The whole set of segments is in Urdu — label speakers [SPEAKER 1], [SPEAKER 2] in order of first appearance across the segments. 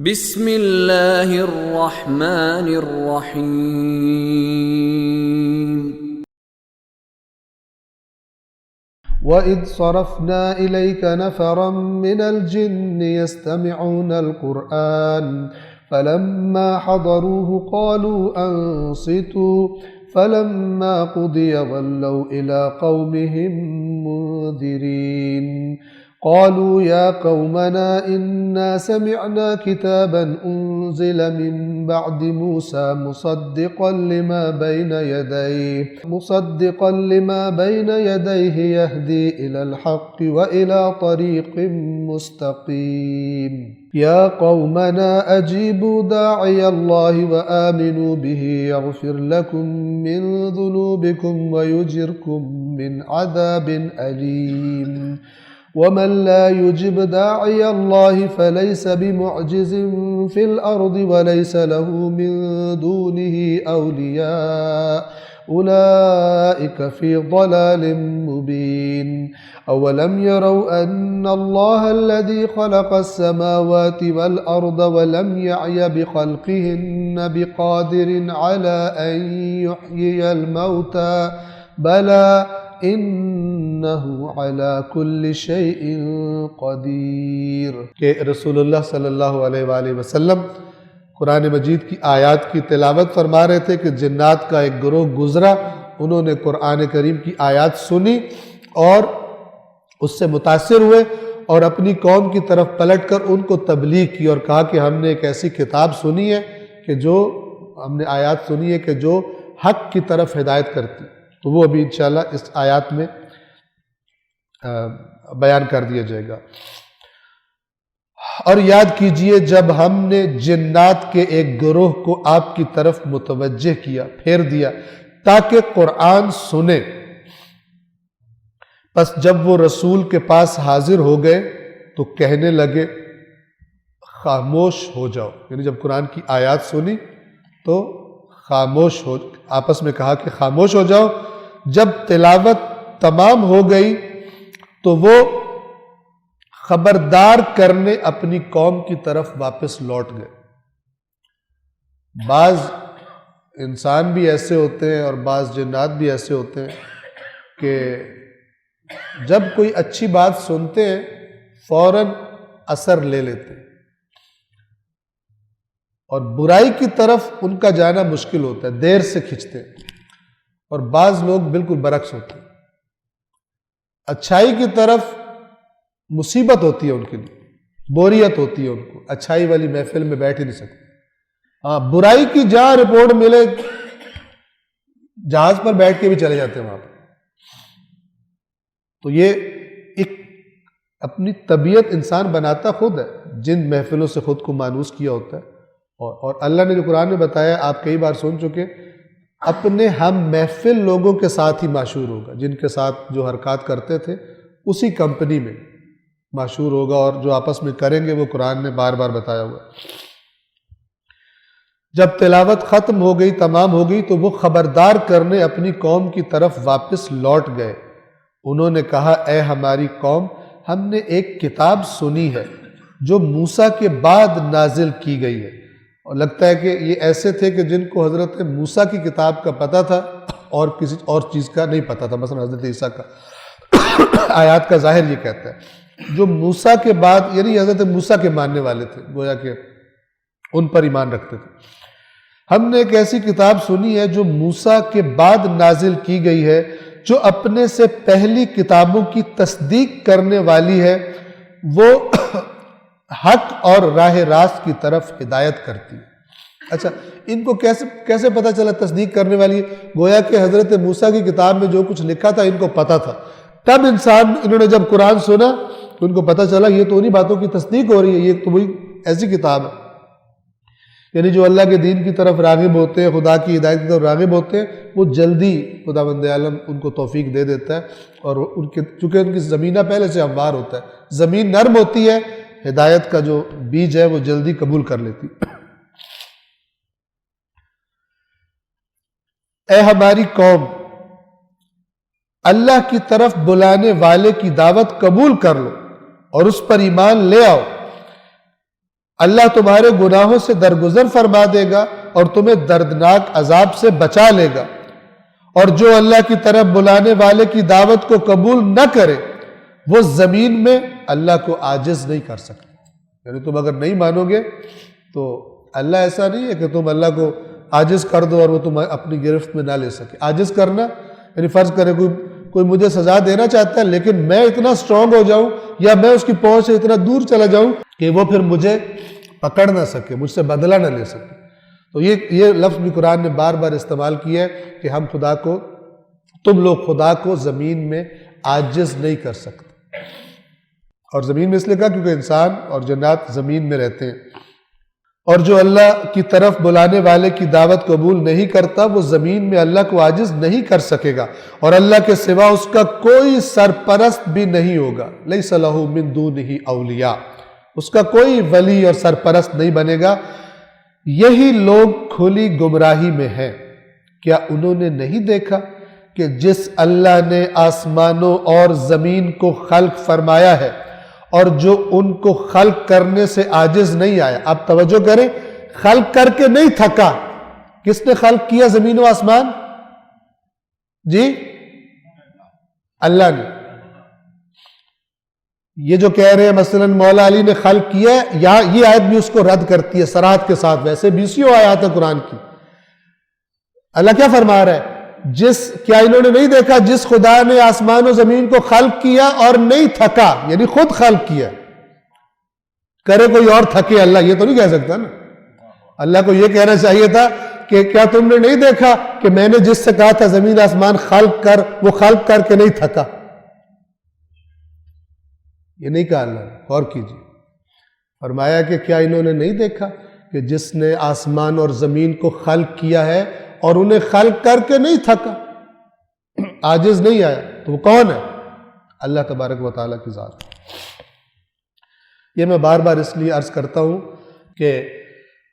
[SPEAKER 1] بسم اللہ الرحمن الرحیم
[SPEAKER 2] وَإِذْ صَرَفْنَا إِلَيْكَ نَفَرًا مِنَ الْجِنِّ يَسْتَمِعُونَ الْقُرْآنَ فَلَمَّا حَضَرُوهُ قَالُوا أَنصِتُوا فَلَمَّا قُضِيَ وَلَّوْا إِلَىٰ قَوْمِهِمْ مُنذِرِينَ قالوا يا قومنا إنا سمعنا كتابا أنزل من بعد موسى مصدقا لما بين يديه يهدي إلى الحق وإلى طريق مستقيم يا قومنا أجيبوا داعي الله وآمنوا به يغفر لكم من ذنوبكم ويجركم من عذاب أليم ومن لا يجب داعي الله فليس بمعجز في الأرض وليس له من دونه أولياء أولئك في ضلال مبين أولم يروا أن الله الذي خلق السماوات والأرض ولم يعي بخلقهن بقادر على أن يحيي الموتى بلى انہو علی کل شیء قدیر کہ رسول اللہ صلی اللہ علیہ وآلہ وسلم قرآن مجید کی آیات کی تلاوت فرما رہے تھے کہ جنات کا ایک گروہ گزرا، انہوں نے قرآن کریم کی آیات سنی اور اس سے متاثر ہوئے اور اپنی قوم کی طرف پلٹ کر ان کو تبلیغ کی اور کہا کہ ہم نے ایک ایسی کتاب سنی ہے کہ ہم نے آیات سنی ہے کہ جو حق کی طرف ہدایت کرتی، تو وہ ابھی انشاءاللہ اس آیات میں بیان کر دیا جائے گا۔ اور یاد کیجئے جب ہم نے جنات کے ایک گروہ کو آپ کی طرف متوجہ کیا، پھیر دیا تاکہ قرآن سنے، پس جب وہ رسول کے پاس حاضر ہو گئے تو کہنے لگے خاموش ہو جاؤ، یعنی جب قرآن کی آیات سنی تو خاموش ہو، آپس میں کہا کہ خاموش ہو جاؤ۔ جب تلاوت تمام ہو گئی تو وہ خبردار کرنے اپنی قوم کی طرف واپس لوٹ گئے۔ بعض انسان بھی ایسے ہوتے ہیں اور بعض جنات بھی ایسے ہوتے ہیں کہ جب کوئی اچھی بات سنتے ہیں فوراً اثر لے لیتے ہیں اور برائی کی طرف ان کا جانا مشکل ہوتا ہے، دیر سے کھنچتے ہیں، اور بعض لوگ بالکل برعکس ہوتے ہیں، اچھائی کی طرف مصیبت ہوتی ہے ان کے لیے، بوریت ہوتی ہے ان کو، اچھائی والی محفل میں بیٹھ ہی نہیں سکتے، برائی کی جہاں رپورٹ ملے جہاز پر بیٹھ کے بھی چلے جاتے ہیں وہاں پر۔ تو یہ ایک اپنی طبیعت انسان بناتا خود ہے، جن محفلوں سے خود کو مانوس کیا ہوتا ہے، اور اللہ نے جو قرآن میں بتایا آپ کئی بار سن چکے، اپنے ہم محفل لوگوں کے ساتھ ہی معشور ہوگا، جن کے ساتھ جو حرکات کرتے تھے اسی کمپنی میں معشور ہوگا، اور جو آپس میں کریں گے وہ قرآن نے بار بار بتایا ہوا۔ جب تلاوت ختم ہو گئی، تمام ہو گئی، تو وہ خبردار کرنے اپنی قوم کی طرف واپس لوٹ گئے۔ انہوں نے کہا اے ہماری قوم، ہم نے ایک کتاب سنی ہے جو موسیٰ کے بعد نازل کی گئی ہے، اور لگتا ہے کہ یہ ایسے تھے کہ جن کو حضرت موسیٰ کی کتاب کا پتہ تھا اور کسی اور چیز کا نہیں پتہ تھا، مثلا حضرت عیسیٰ کا آیات کا ظاہر یہ کہتا ہے جو موسیٰ کے بعد، یعنی حضرت موسیٰ کے ماننے والے تھے، گویا کہ ان پر ایمان رکھتے تھے۔ ہم نے ایک ایسی کتاب سنی ہے جو موسیٰ کے بعد نازل کی گئی ہے، جو اپنے سے پہلی کتابوں کی تصدیق کرنے والی ہے، وہ حق اور راہ راست کی طرف ہدایت کرتی ہے۔ اچھا، ان کو کیسے پتہ چلا تصدیق کرنے والی ہے؟ گویا کہ حضرت موسیٰ کی کتاب میں جو کچھ لکھا تھا ان کو پتہ تھا، تب انہوں نے جب قرآن سنا تو ان کو پتہ چلا یہ تو انہی باتوں کی تصدیق ہو رہی ہے، یہ تو وہی ایسی کتاب ہے۔ یعنی جو اللہ کے دین کی طرف راغب ہوتے ہیں، خدا کی ہدایت کی طرف راغب ہوتے ہیں، وہ جلدی خداوند عالم ان کو توفیق دے دیتا ہے، اور چونکہ ان کی زمینہ پہلے سے ہموار ہوتا ہے، زمین نرم ہوتی ہے، ہدایت کا جو بیج ہے وہ جلدی قبول کر لیتی۔ اے ہماری قوم، اللہ کی طرف بلانے والے کی دعوت قبول کر لو اور اس پر ایمان لے آؤ۔ اللہ تمہارے گناہوں سے درگزر فرما دے گا اور تمہیں دردناک عذاب سے بچا لے گا۔ اور جو اللہ کی طرف بلانے والے کی دعوت کو قبول نہ کرے وہ زمین میں اللہ کو عاجز نہیں کر سکتا۔ یعنی تم اگر نہیں مانو گے تو اللہ ایسا نہیں ہے کہ تم اللہ کو عاجز کر دو اور وہ تم اپنی گرفت میں نہ لے سکے۔ عاجز کرنا یعنی فرض کرے کوئی مجھے سزا دینا چاہتا ہے لیکن میں اتنا سٹرونگ ہو جاؤں یا میں اس کی پہنچ سے اتنا دور چلا جاؤں کہ وہ پھر مجھے پکڑ نہ سکے، مجھ سے بدلہ نہ لے سکے۔ تو یہ لفظ بھی قرآن نے بار بار استعمال کیا ہے کہ تم لوگ خدا کو زمین میں عاجز نہیں کر سکتے۔ اور زمین میں اس لیے کہا کیونکہ انسان اور جنات زمین میں رہتے ہیں۔ اور جو اللہ کی طرف بلانے والے کی دعوت قبول نہیں کرتا وہ زمین میں اللہ کو عاجز نہیں کر سکے گا، اور اللہ کے سوا اس کا کوئی سرپرست بھی نہیں ہوگا۔ لیس لہ من دونہ اولیاء، اس کا کوئی ولی اور سرپرست نہیں بنے گا۔ یہی لوگ کھلی گمراہی میں ہیں۔ کیا انہوں نے نہیں دیکھا کہ جس اللہ نے آسمانوں اور زمین کو خلق فرمایا ہے اور جو ان کو خلق کرنے سے عاجز نہیں آیا۔ اب توجہ کریں، خلق کر کے نہیں تھکا۔ کس نے خلق کیا زمین و آسمان؟ جی اللہ نے۔ یہ جو کہہ رہے ہیں مثلا مولا علی نے خلق کیا ہے، یہ آیت بھی اس کو رد کرتی ہے صراحت کے ساتھ۔ ویسے 20 آیات ہے قرآن کی۔ اللہ کیا فرما رہا ہے؟ کیا انہوں نے نہیں دیکھا جس خدا نے آسمان و زمین کو خلق کیا اور نہیں تھکا، یعنی خود خلق کیا، کرے کوئی اور تھکے اللہ، یہ تو نہیں کہہ سکتا نا۔ اللہ کو یہ کہنا چاہیے تھا کہ کیا تم نے نہیں دیکھا کہ میں نے جس سے کہا تھا زمین آسمان خلق کر، وہ خلق کر کے نہیں تھکا۔ یہ نہیں کہا اللہ نے، غور کیجیے۔ فرمایا کہ کیا انہوں نے نہیں دیکھا کہ جس نے آسمان اور زمین کو خلق کیا ہے اور انہیں خلق کر کے نہیں تھکا، عاجز نہیں آیا، تو وہ کون ہے؟ اللہ تبارک و تعالیٰ کی ذات۔ یہ میں بار بار اس لیے عرض کرتا ہوں کہ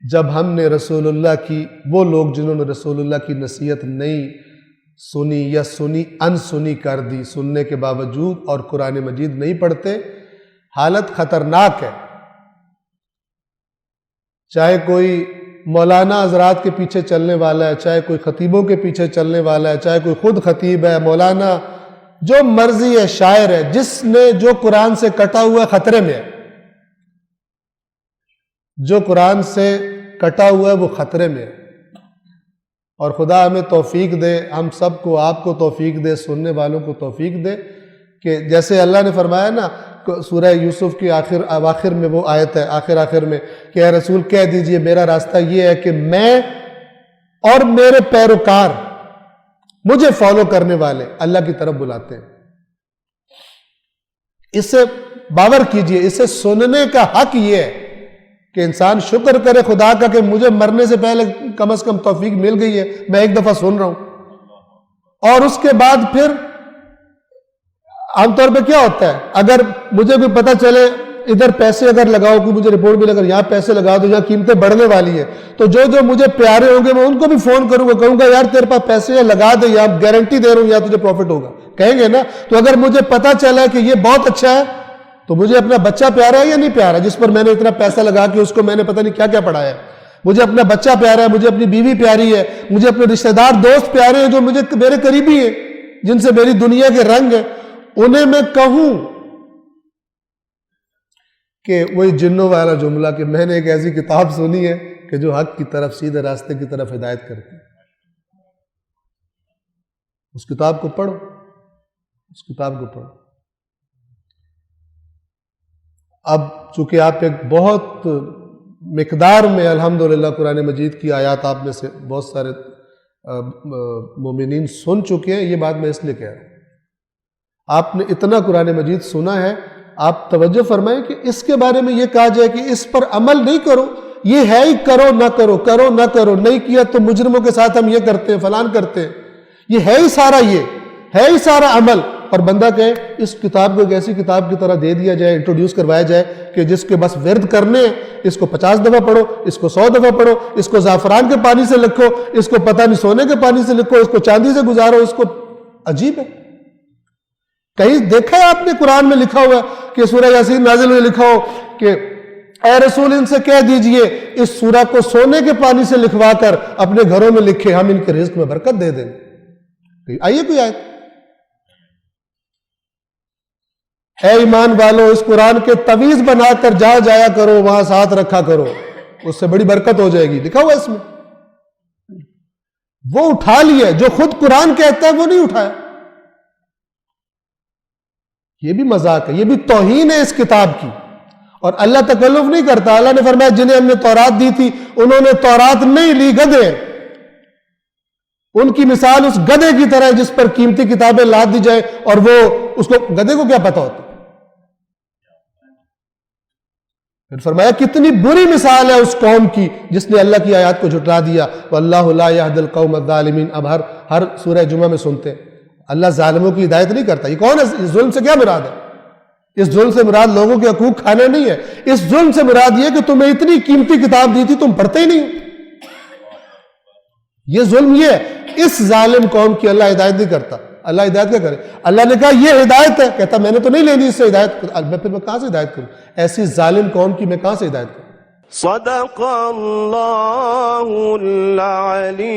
[SPEAKER 2] جب ہم نے رسول اللہ کی، وہ لوگ جنہوں نے رسول اللہ کی نصیحت نہیں سنی یا انسنی کر دی سننے کے باوجود اور قرآن مجید نہیں پڑھتے، حالت خطرناک ہے۔ چاہے کوئی مولانا حضرات کے پیچھے چلنے والا ہے، چاہے کوئی خطیبوں کے پیچھے چلنے والا ہے، چاہے کوئی خود خطیب ہے، مولانا، جو مرضی ہے، شاعر ہے، جس نے جو قرآن سے کٹا ہوا ہے خطرے میں ہے۔ جو قرآن سے کٹا ہوا ہے وہ خطرے میں ہے۔ اور خدا ہمیں توفیق دے، ہم سب کو، آپ کو توفیق دے، سننے والوں کو توفیق دے کہ جیسے اللہ نے فرمایا نا سورہ یوسف کی آخر میں وہ آیت ہے، آخر میں کہ اے رسول کہہ دیجئے میرا راستہ یہ ہے کہ میں اور میرے پیروکار، مجھے فالو کرنے والے اللہ کی طرف بلاتے ہیں۔ اسے باور کیجئے، اسے سننے کا حق یہ ہے کہ انسان شکر کرے خدا کا کہ مجھے مرنے سے پہلے کم از کم توفیق مل گئی ہے، میں ایک دفعہ سن رہا ہوں۔ اور اس کے بعد پھر عام طور پہ کیا ہوتا ہے، اگر مجھے کوئی پتہ چلے ادھر پیسے اگر لگاؤ، کوئی مجھے رپورٹ بھی لگا یہاں پیسے لگا دو، یہاں قیمتیں بڑھنے والی ہیں، تو جو مجھے پیارے ہوں گے میں ان کو بھی فون کروں گا، کہوں گا یار تیرے پاس پیسے یا لگا دے، یا گارنٹی دے رہا ہوں یا تجھے پروفٹ ہوگا، کہیں گے نا۔ تو اگر مجھے پتہ چلا کہ یہ بہت اچھا ہے تو مجھے اپنا بچہ پیارا ہے یا نہیں پیارا، جس پر میں نے اتنا پیسہ لگا کے اس کو میں نے پتہ نہیں کیا کیا پڑھایا ہے۔ مجھے اپنا بچہ پیارا ہے، مجھے اپنی بیوی پیاری ہے، مجھے اپنے رشتہ دار دوست پیارے ہیں جو مجھے میرے قریبی ہیں، جن سے میری دنیا کے رنگ ہیں، انہیں میں کہوں کہ وہی جنوں والا جملہ کہ میں نے ایک ایسی کتاب سنی ہے کہ جو حق کی طرف، سیدھے راستے کی طرف ہدایت کرتی ہے، اس کتاب کو پڑھو، اس کتاب کو پڑھو۔ اب چونکہ آپ ایک بہت مقدار میں الحمدللہ قرآن مجید کی آیات آپ میں سے بہت سارے مومنین سن چکے ہیں، یہ بات میں اس لیے کہہ رہا ہوں، آپ نے اتنا قرآن مجید سنا ہے، آپ توجہ فرمائیں کہ اس کے بارے میں یہ کہا جائے کہ اس پر عمل نہیں کرو، یہ ہے ہی کرو نہ کرو، کرو نہ کرو، نہیں کیا تو مجرموں کے ساتھ ہم یہ کرتے ہیں، فلان کرتے ہیں، یہ ہے ہی سارا، یہ ہے ہی سارا عمل، اور بندہ کہے اس کتاب کو ایک ایسی کتاب کی طرح دے دیا جائے، انٹروڈیوس کروایا جائے کہ جس کے بس ورد کرنے ہیں، اس کو 50 دفعہ پڑھو، اس کو 100 دفعہ پڑھو، اس کو زعفران کے پانی سے لکھو، اس کو پتہ نہیں سونے کے پانی سے لکھو، اس کو چاندی سے گزارو، اس کو عجیب ہے۔ کہیں دیکھا ہے آپ نے قرآن میں لکھا ہوا کہ سورہ یاسین نازل میں لکھا ہو کہ اے رسول ان سے کہہ دیجئے اس سورہ کو سونے کے پانی سے لکھوا کر اپنے گھروں میں لکھے، ہم ان کے رزق میں برکت دے دیں گے۔ آئیے کوئی آیت۔ اے ایمان والو اس قرآن کے تویز بنا کر جہاں جایا کرو وہاں ساتھ رکھا کرو، اس سے بڑی برکت ہو جائے گی، لکھا ہوا اس میں۔ وہ اٹھا لیا جو خود قرآن کہتا ہے وہ نہیں اٹھایا۔ یہ بھی مذاق ہے، یہ بھی توہین ہے اس کتاب کی، اور اللہ تکلف نہیں کرتا۔ اللہ نے فرمایا جنہیں ہم نے تورات دی تھی انہوں نے تورات نہیں لی، گدھے، ان کی مثال اس گدھے کی طرح جس پر قیمتی کتابیں لاد دی جائیں اور وہ اس کو، گدھے کو کیا پتا ہوتا۔ پھر فرمایا کتنی بری مثال ہے اس قوم کی جس نے اللہ کی آیات کو جھٹلا دیا۔ واللہ لا یہدی القوم الظالمین۔ اب ہر سورہ جمعہ میں سنتے ہیں اللہ ظالموں کی ہدایت نہیں کرتا۔ یہ کون ہے؟ اس ظلم سے کیا مراد ہے؟ اس ظلم سے مراد لوگوں کے حقوق کھانا نہیں ہے، اس ظلم سے مراد یہ کہ تمہیں اتنی قیمتی کتاب دی تھی تم پڑھتے ہی نہیں۔ یہ ظلم یہ ہے، اس ظالم قوم کی اللہ ہدایت نہیں کرتا۔ اللہ ہدایت کیا کرے؟ اللہ نے کہا یہ ہدایت ہے، کہتا میں نے تو نہیں لینی اس سے ہدایت، پھر میں کہاں سے ہدایت کروں؟ ایسی ظالم قوم کی میں کہاں سے ہدایت کروں؟
[SPEAKER 3] صدق اللہ العلی